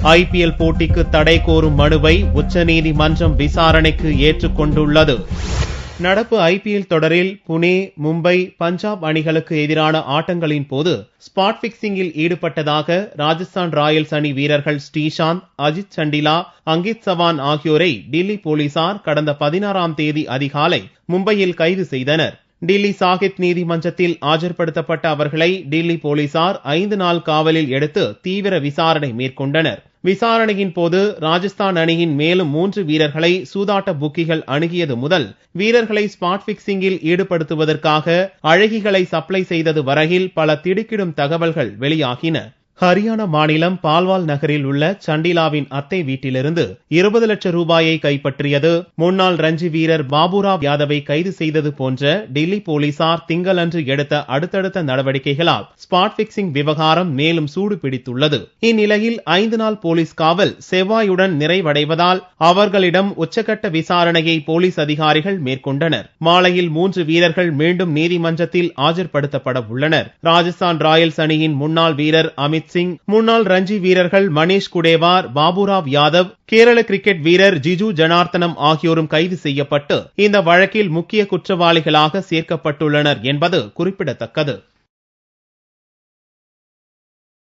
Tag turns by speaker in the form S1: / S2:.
S1: IPL போட்டிக்கு தடை கோரும் மனுவை உச்சநீதிமன்றம் விசாரணைக்கு ஏற்றுக்கொண்டுள்ளது. நடப்பு IPL தொடரில் புனே, மும்பை, பஞ்சாப் அணிகளுக்கு எதிரான ஆட்டங்களின் போது ஸ்பாட் பிக்சிங்கில் ஈடுபட்டதாக ராஜஸ்தான் ராயல்ஸ் அணி வீரர்கள் ஸ்ரீசாந்த், அஜித் சண்டிலா, அங்கித் சவான் ஆகியோரை டில்லி போலீசார் கடந்த 16ஆம் தேதி அதிகாலை மும்பையில் கைது செய்தனர். டில்லி சாகித் நீதிமன்றத்தில் ஆஜர்படுத்தப்பட்ட அவர்களை டில்லி போலீசார் 5 நாள் காவலில் எடுத்து தீவிர விசாரணை மேற்கொண்டனர். விசாரணையின் போது ராஜஸ்தான் அணியின் மேலும் 3 வீரர்களை சூதாட்ட புக்கிகள் அணுகியது முதல் வீரர்களை ஸ்பாட் பிக்சிங்கில் ஈடுபடுத்துவதற்காக அழகிகளை சப்ளை செய்தது வரையில் பல திடுக்கிடும் தகவல்கள் வெளியாகின. ஹரியானா மாநிலம் பால்வால் நகரில் உள்ள சண்டிலாவின் அத்தை வீட்டிலிருந்து 20 லட்சம் ரூபாயை கைப்பற்றியது, முன்னாள் ரஞ்சி வீரர் பாபுராவ் யாதவை கைது செய்தது போன்ற டில்லி போலீசார் திங்களன்று எடுத்த அடுத்தடுத்த நடவடிக்கைகளால் ஸ்பாட் பிக்சிங் விவகாரம் மேலும் சூடு பிடித்துள்ளது. இந்நிலையில் 5 நாள் போலீஸ் காவல் செவ்வாயுடன் நிறைவடைவதால் அவர்களிடம் உச்சகட்ட விசாரணையை போலீஸ் அதிகாரிகள் மேற்கொண்டனர். மாலையில் 3 வீரர்கள் மீண்டும் நீதிமன்றத்தில் ஆஜர்படுத்தப்பட உள்ளனர். ராஜஸ்தான் ராயல்ஸ் அணியின் முன்னாள் வீரர் அமித் சிங், முன்னாள் ரஞ்சி வீரர்கள் மணீஷ் குடேவார், பாபுராவ் யாதவ், கேரள கிரிக்கெட் வீரர் ஜிஜு ஜனார்த்தனம் ஆகியோரும் கைது செய்யப்பட்டு இந்த வழக்கில் முக்கிய குற்றவாளிகளாக சேர்க்கப்பட்டுள்ளனர் என்பது குறிப்பிடத்தக்கது.